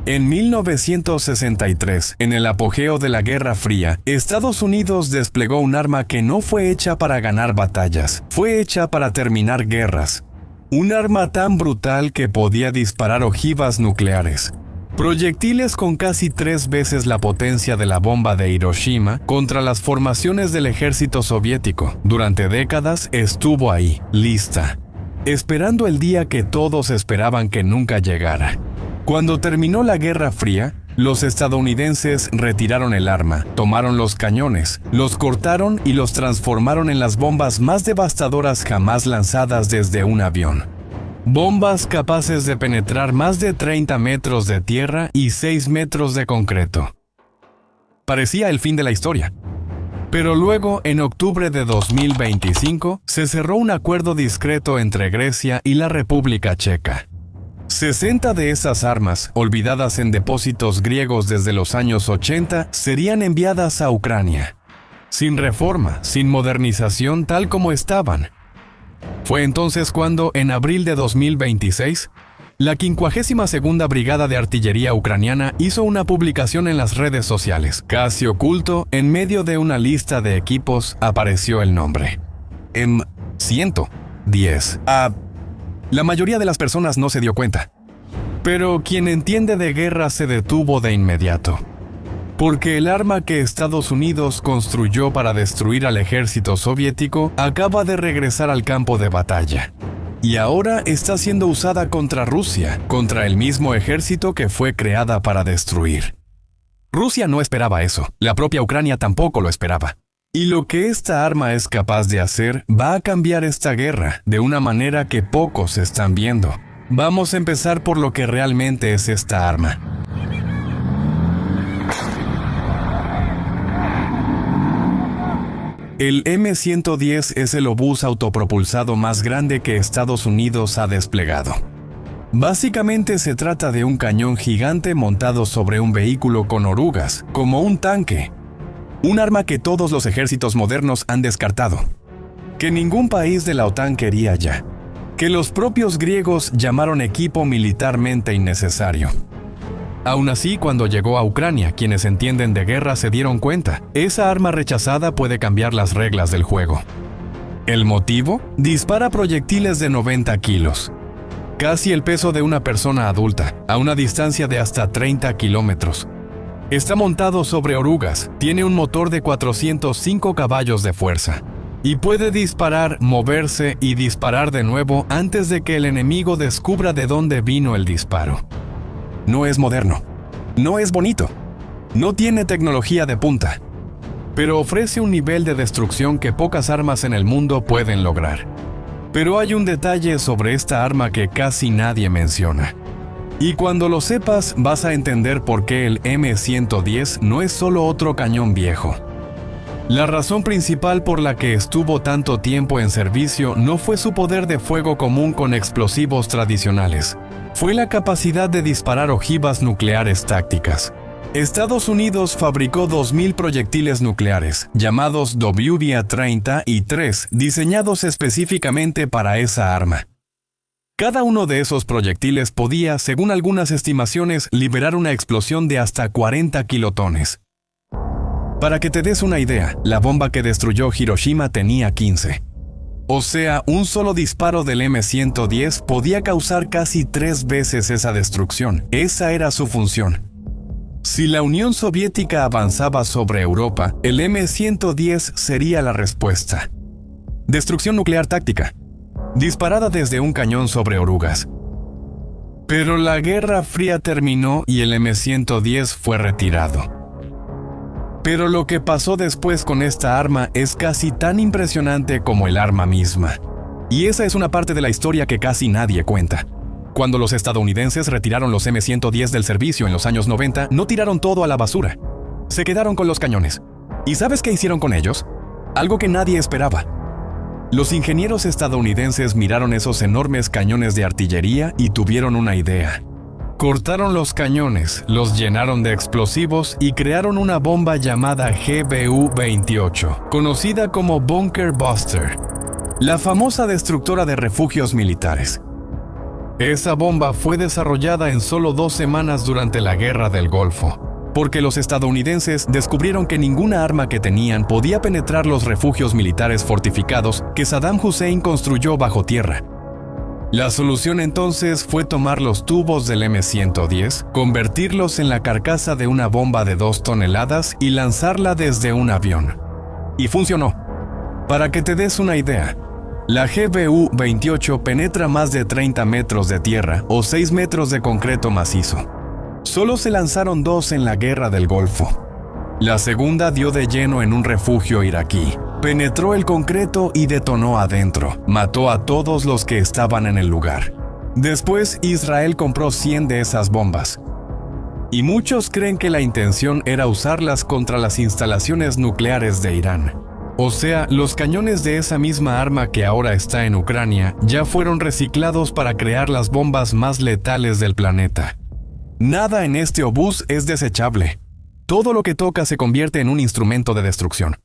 En 1963, en el apogeo de la Guerra Fría, Estados Unidos desplegó un arma que no fue hecha para ganar batallas, fue hecha para terminar guerras. Un arma tan brutal que podía disparar ojivas nucleares. Proyectiles con casi 3 veces la potencia de la bomba de Hiroshima contra las formaciones del ejército soviético. Durante décadas estuvo ahí, lista, esperando el día que todos esperaban que nunca llegara. Cuando terminó la Guerra Fría, los estadounidenses retiraron el arma, tomaron los cañones, los cortaron y los transformaron en las bombas más devastadoras jamás lanzadas desde un avión. Bombas capaces de penetrar más de 30 metros de tierra y 6 metros de concreto. Parecía el fin de la historia. Pero luego, en octubre de 2025, se cerró un acuerdo discreto entre Grecia y la República Checa. 60 de esas armas, olvidadas en depósitos griegos desde los años 80, serían enviadas a Ucrania. Sin reforma, sin modernización tal como estaban. Fue entonces cuando, en abril de 2026, la 52ª Brigada de Artillería Ucraniana hizo una publicación en las redes sociales. Casi oculto, en medio de una lista de equipos, apareció el nombre. M110. La mayoría de las personas no se dio cuenta. Pero quien entiende de guerra se detuvo de inmediato. Porque el arma que Estados Unidos construyó para destruir al ejército soviético acaba de regresar al campo de batalla. Y ahora está siendo usada contra Rusia, contra el mismo ejército que fue creada para destruir. Rusia no esperaba eso, la propia Ucrania tampoco lo esperaba. Y lo que esta arma es capaz de hacer va a cambiar esta guerra de una manera que pocos están viendo. Vamos a empezar por lo que realmente es esta arma. El M110 es el obús autopropulsado más grande que Estados Unidos ha desplegado. Básicamente se trata de un cañón gigante montado sobre un vehículo con orugas, como un tanque. Un arma que todos los ejércitos modernos han descartado. Que ningún país de la OTAN quería ya. Que los propios griegos llamaron equipo militarmente innecesario. Aún así, cuando llegó a Ucrania, quienes entienden de guerra se dieron cuenta. Esa arma rechazada puede cambiar las reglas del juego. ¿El motivo? Dispara proyectiles de 90 kilos. Casi el peso de una persona adulta, a una distancia de hasta 30 kilómetros. Está montado sobre orugas, tiene un motor de 405 caballos de fuerza. Y puede disparar, moverse y disparar de nuevo antes de que el enemigo descubra de dónde vino el disparo. No es moderno. No es bonito. No tiene tecnología de punta. Pero ofrece un nivel de destrucción que pocas armas en el mundo pueden lograr. Pero hay un detalle sobre esta arma que casi nadie menciona. Y cuando lo sepas, vas a entender por qué el M110 no es solo otro cañón viejo. La razón principal por la que estuvo tanto tiempo en servicio no fue su poder de fuego común con explosivos tradicionales. Fue la capacidad de disparar ojivas nucleares tácticas. Estados Unidos fabricó 2.000 proyectiles nucleares, llamados WBA-30 y 3, diseñados específicamente para esa arma. Cada uno de esos proyectiles podía, según algunas estimaciones, liberar una explosión de hasta 40 kilotones. Para que te des una idea, la bomba que destruyó Hiroshima tenía 15. O sea, un solo disparo del M110 podía causar casi 3 veces esa destrucción. Esa era su función. Si la Unión Soviética avanzaba sobre Europa, el M110 sería la respuesta. Destrucción nuclear táctica. Disparada desde un cañón sobre orugas. Pero la Guerra Fría terminó y el M110 fue retirado. Pero lo que pasó después con esta arma es casi tan impresionante como el arma misma. Y esa es una parte de la historia que casi nadie cuenta. Cuando los estadounidenses retiraron los M110 del servicio en los años 90, no tiraron todo a la basura. Se quedaron con los cañones. ¿Y sabes qué hicieron con ellos? Algo que nadie esperaba. Los ingenieros estadounidenses miraron esos enormes cañones de artillería y tuvieron una idea. Cortaron los cañones, los llenaron de explosivos y crearon una bomba llamada GBU-28, conocida como Bunker Buster, la famosa destructora de refugios militares. Esa bomba fue desarrollada en solo 2 semanas durante la Guerra del Golfo, porque los estadounidenses descubrieron que ninguna arma que tenían podía penetrar los refugios militares fortificados que Saddam Hussein construyó bajo tierra. La solución entonces fue tomar los tubos del M110, convertirlos en la carcasa de una bomba de 2 toneladas y lanzarla desde un avión. Y funcionó. Para que te des una idea, la GBU-28 penetra más de 30 metros de tierra o 6 metros de concreto macizo. Solo se lanzaron 2 en la Guerra del Golfo. La segunda dio de lleno en un refugio iraquí. Penetró el concreto y detonó adentro. Mató a todos los que estaban en el lugar. Después, Israel compró 100 de esas bombas. Y muchos creen que la intención era usarlas contra las instalaciones nucleares de Irán. O sea, los cañones de esa misma arma que ahora está en Ucrania ya fueron reciclados para crear las bombas más letales del planeta. Nada en este obús es desechable. Todo lo que toca se convierte en un instrumento de destrucción.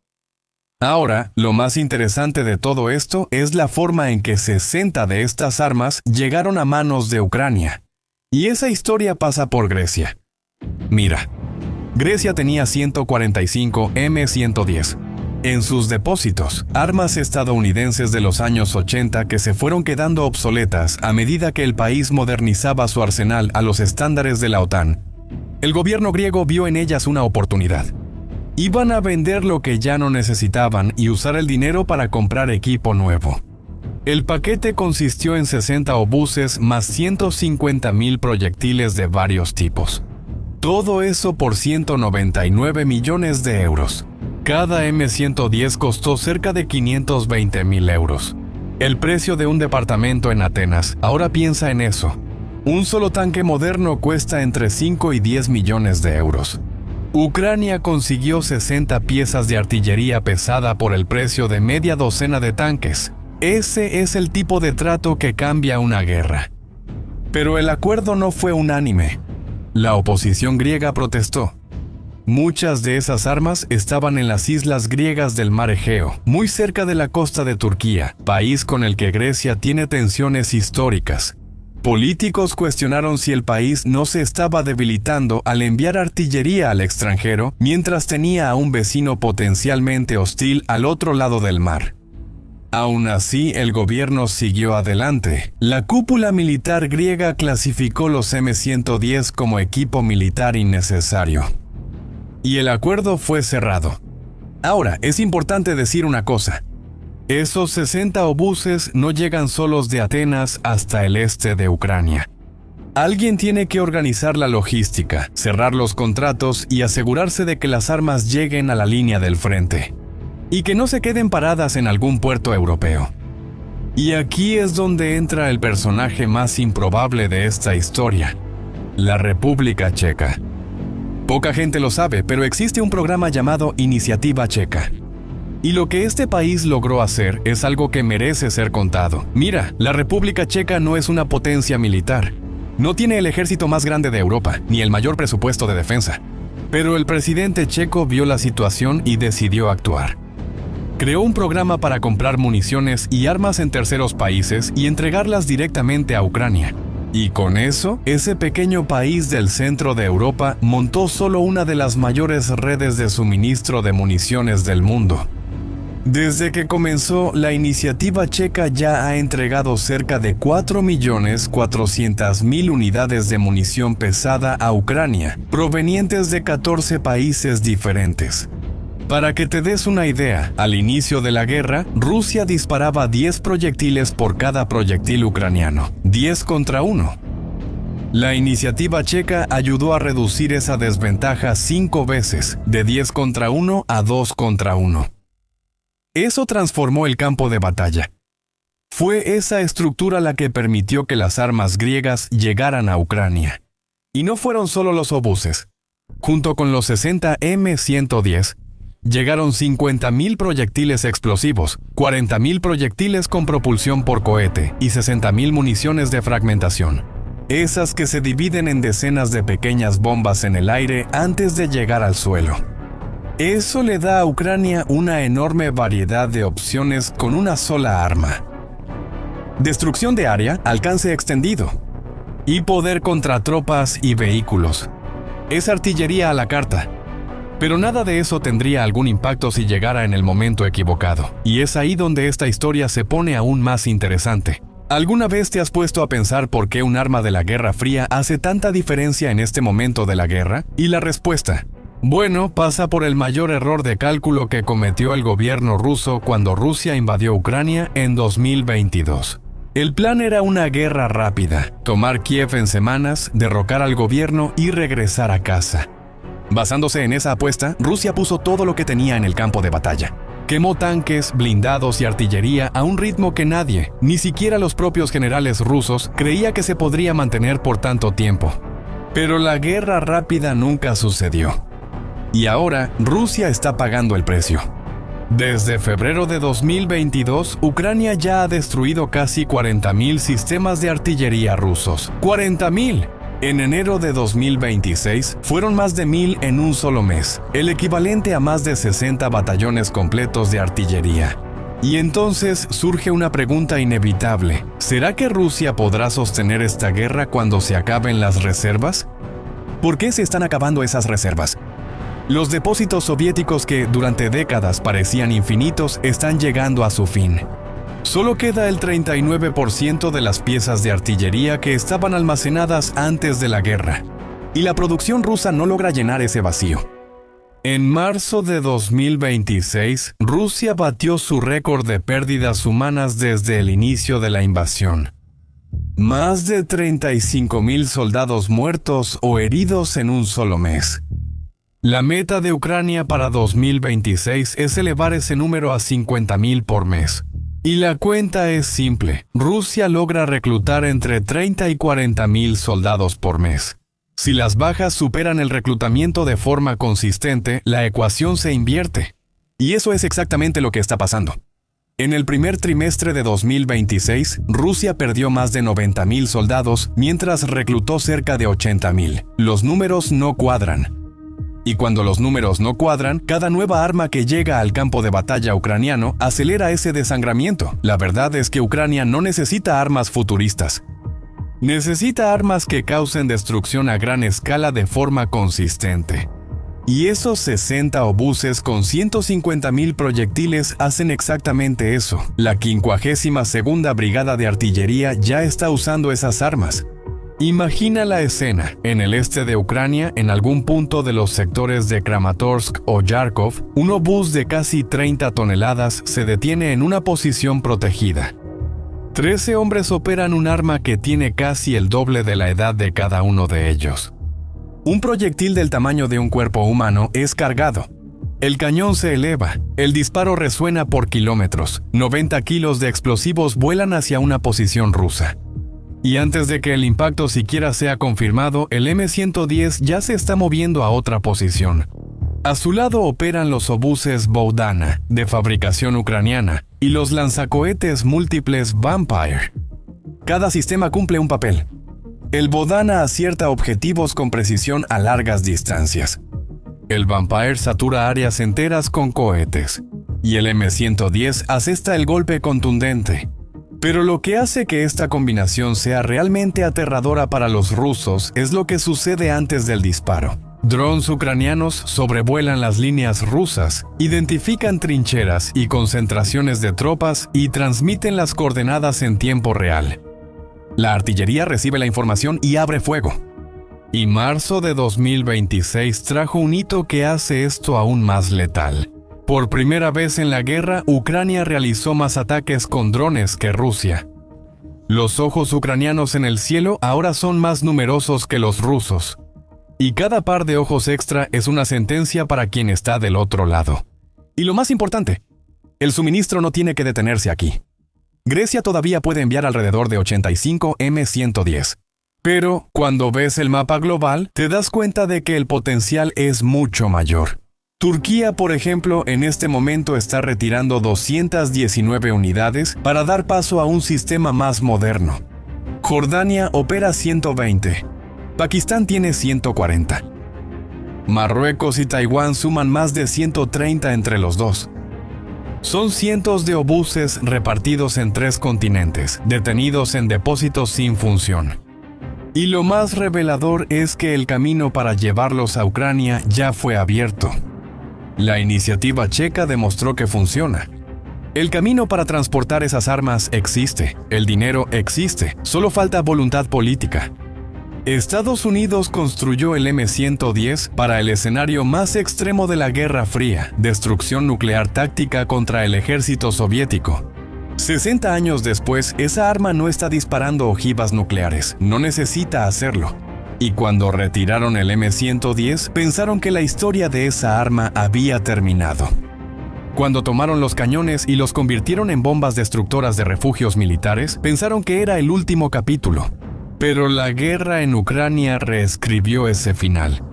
Ahora, lo más interesante de todo esto es la forma en que 60 de estas armas llegaron a manos de Ucrania. Y esa historia pasa por Grecia. Mira, Grecia tenía 145 M110. En sus depósitos, armas estadounidenses de los años 80 que se fueron quedando obsoletas a medida que el país modernizaba su arsenal a los estándares de la OTAN. El gobierno griego vio en ellas una oportunidad. Iban a vender lo que ya no necesitaban y usar el dinero para comprar equipo nuevo. El paquete consistió en 60 obuses más 150,000 proyectiles de varios tipos. Todo eso por 199 millones de euros. Cada M110 costó cerca de 520,000 euros. El precio de un departamento en Atenas, ahora piensa en eso. Un solo tanque moderno cuesta entre 5 y 10 millones de euros. Ucrania consiguió 60 piezas de artillería pesada por el precio de media docena de tanques. Ese es el tipo de trato que cambia una guerra. Pero el acuerdo no fue unánime. La oposición griega protestó. Muchas de esas armas estaban en las islas griegas del Mar Egeo, muy cerca de la costa de Turquía, país con el que Grecia tiene tensiones históricas. Políticos cuestionaron si el país no se estaba debilitando al enviar artillería al extranjero mientras tenía a un vecino potencialmente hostil al otro lado del mar. Aún así, el gobierno siguió adelante. La cúpula militar griega clasificó los M110 como equipo militar innecesario. Y el acuerdo fue cerrado. Ahora, es importante decir una cosa. Esos 60 obuses no llegan solos de Atenas hasta el este de Ucrania. Alguien tiene que organizar la logística, cerrar los contratos y asegurarse de que las armas lleguen a la línea del frente. Y que no se queden paradas en algún puerto europeo. Y aquí es donde entra el personaje más improbable de esta historia, la República Checa. Poca gente lo sabe, pero existe un programa llamado Iniciativa Checa. Y lo que este país logró hacer es algo que merece ser contado. Mira, la República Checa no es una potencia militar. No tiene el ejército más grande de Europa, ni el mayor presupuesto de defensa. Pero el presidente checo vio la situación y decidió actuar. Creó un programa para comprar municiones y armas en terceros países y entregarlas directamente a Ucrania. Y con eso, ese pequeño país del centro de Europa montó solo una de las mayores redes de suministro de municiones del mundo. Desde que comenzó, la Iniciativa Checa ya ha entregado cerca de 4.400.000 unidades de munición pesada a Ucrania, provenientes de 14 países diferentes. Para que te des una idea, al inicio de la guerra, Rusia disparaba 10 proyectiles por cada proyectil ucraniano, 10 contra 1. La Iniciativa Checa ayudó a reducir esa desventaja 5 veces, de 10 contra 1 a 2 contra 1. Eso transformó el campo de batalla. Fue esa estructura la que permitió que las armas griegas llegaran a Ucrania. Y no fueron solo los obuses. Junto con los 60 M110, llegaron 50,000 proyectiles explosivos, 40,000 proyectiles con propulsión por cohete y 60,000 municiones de fragmentación. Esas que se dividen en decenas de pequeñas bombas en el aire antes de llegar al suelo. Eso le da a Ucrania una enorme variedad de opciones con una sola arma. destrucción de área, alcance extendido y poder contra tropas y vehículos. Es artillería a la carta. Pero nada de eso tendría algún impacto si llegara en el momento equivocado. Y es ahí donde esta historia se pone aún más interesante. ¿Alguna vez te has puesto a pensar por qué un arma de la Guerra Fría hace tanta diferencia en este momento de la guerra? Y la respuesta, bueno, pasa por el mayor error de cálculo que cometió el gobierno ruso cuando Rusia invadió Ucrania en 2022. El plan era una guerra rápida, tomar Kiev en semanas, derrocar al gobierno y regresar a casa. Basándose en esa apuesta, Rusia puso todo lo que tenía en el campo de batalla. Quemó tanques, blindados y artillería a un ritmo que nadie, ni siquiera los propios generales rusos, creía que se podría mantener por tanto tiempo. Pero la guerra rápida nunca sucedió. Y ahora, Rusia está pagando el precio. Desde febrero de 2022, Ucrania ya ha destruido casi 40.000 sistemas de artillería rusos. ¡40.000! En enero de 2026, fueron más de 1.000 en un solo mes, el equivalente a más de 60 batallones completos de artillería. Y entonces surge una pregunta inevitable. ¿Será que Rusia podrá sostener esta guerra cuando se acaben las reservas? ¿Por qué se están acabando esas reservas? Los depósitos soviéticos que durante décadas parecían infinitos están llegando a su fin. Solo queda el 39% de las piezas de artillería que estaban almacenadas antes de la guerra, y la producción rusa no logra llenar ese vacío. En marzo de 2026, Rusia batió su récord de pérdidas humanas desde el inicio de la invasión. Más de 35.000 soldados muertos o heridos en un solo mes. La meta de Ucrania para 2026 es elevar ese número a 50.000 por mes. Y la cuenta es simple. Rusia logra reclutar entre 30 y 40.000 soldados por mes. Si las bajas superan el reclutamiento de forma consistente, la ecuación se invierte. Y eso es exactamente lo que está pasando. En el primer trimestre de 2026, Rusia perdió más de 90.000 soldados, mientras reclutó cerca de 80.000. Los números no cuadran. Y cuando los números no cuadran, cada nueva arma que llega al campo de batalla ucraniano acelera ese desangramiento. La verdad es que Ucrania no necesita armas futuristas. Necesita armas que causen destrucción a gran escala de forma consistente. Y esos 60 obuses con 150.000 proyectiles hacen exactamente eso. La 52ª Brigada de Artillería ya está usando esas armas. Imagina la escena. En el este de Ucrania, en algún punto de los sectores de Kramatorsk o Yarkov, un obús de casi 30 toneladas se detiene en una posición protegida. 13 hombres operan un arma que tiene casi el doble de la edad de cada uno de ellos. Un proyectil del tamaño de un cuerpo humano es cargado. El cañón se eleva, el disparo resuena por kilómetros, 90 kilos de explosivos vuelan hacia una posición rusa. Y antes de que el impacto siquiera sea confirmado, el M-110 ya se está moviendo a otra posición. A su lado operan los obuses Bogdana, de fabricación ucraniana, y los lanzacohetes múltiples Vampire. Cada sistema cumple un papel. El Bogdana acierta objetivos con precisión a largas distancias. El Vampire satura áreas enteras con cohetes. Y el M-110 asesta el golpe contundente. Pero lo que hace que esta combinación sea realmente aterradora para los rusos es lo que sucede antes del disparo. Drones ucranianos sobrevuelan las líneas rusas, identifican trincheras y concentraciones de tropas y transmiten las coordenadas en tiempo real. La artillería recibe la información y abre fuego. Y marzo de 2026 trajo un hito que hace esto aún más letal. Por primera vez en la guerra, Ucrania realizó más ataques con drones que Rusia. Los ojos ucranianos en el cielo ahora son más numerosos que los rusos. Y cada par de ojos extra es una sentencia para quien está del otro lado. Y lo más importante, el suministro no tiene que detenerse aquí. Grecia todavía puede enviar alrededor de 85 M-110. Pero cuando ves el mapa global, te das cuenta de que el potencial es mucho mayor. Turquía, por ejemplo, en este momento está retirando 219 unidades para dar paso a un sistema más moderno. Jordania opera 120. Pakistán tiene 140. Marruecos y Taiwán suman más de 130 entre los dos. Son cientos de obuses repartidos en 3 continentes, detenidos en depósitos sin función. Y lo más revelador es que el camino para llevarlos a Ucrania ya fue abierto. La iniciativa checa demostró que funciona. El camino para transportar esas armas existe, el dinero existe, solo falta voluntad política. Estados Unidos construyó el M110 para el escenario más extremo de la Guerra Fría, destrucción nuclear táctica contra el ejército soviético. 60 años después, esa arma no está disparando ojivas nucleares, no necesita hacerlo. Y cuando retiraron el M110, pensaron que la historia de esa arma había terminado. Cuando tomaron los cañones y los convirtieron en bombas destructoras de refugios militares, pensaron que era el último capítulo. Pero la guerra en Ucrania reescribió ese final.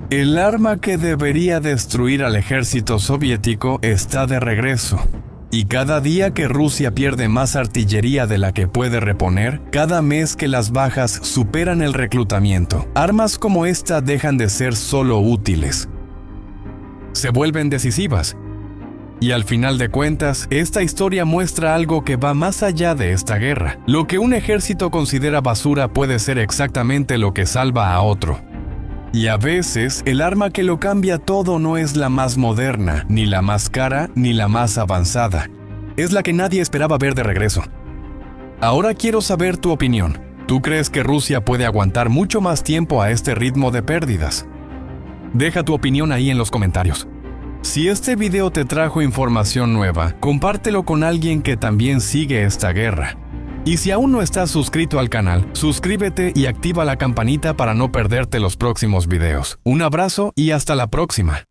El arma que debería destruir al ejército soviético está de regreso. Y cada día que Rusia pierde más artillería de la que puede reponer, cada mes que las bajas superan el reclutamiento, armas como esta dejan de ser solo útiles. Se vuelven decisivas. Y al final de cuentas, esta historia muestra algo que va más allá de esta guerra. Lo que un ejército considera basura puede ser exactamente lo que salva a otro. Y a veces, el arma que lo cambia todo no es la más moderna, ni la más cara, ni la más avanzada. Es la que nadie esperaba ver de regreso. Ahora quiero saber tu opinión. ¿Tú crees que Rusia puede aguantar mucho más tiempo a este ritmo de pérdidas? Deja tu opinión ahí en los comentarios. Si este video te trajo información nueva, compártelo con alguien que también sigue esta guerra. Y si aún no estás suscrito al canal, suscríbete y activa la campanita para no perderte los próximos videos. Un abrazo y hasta la próxima.